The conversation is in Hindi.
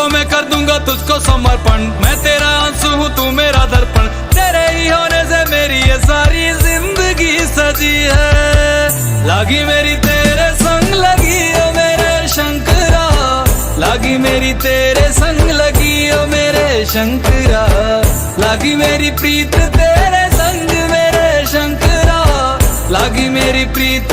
को मैं कर दूंगा तुझको समर्पण, मैं तेरा आंसू हूँ तू मेरा दर्पण, तेरे ही होने से मेरी ये सारी जिंदगी सजी है। लागी मेरी तेरे संग लगी ओ मेरे शंकरा, लागी मेरी तेरे संग लगी ओ मेरे शंकरा, लागी मेरी प्रीत तेरे संग मेरे शंकरा, लागी मेरी प्रीत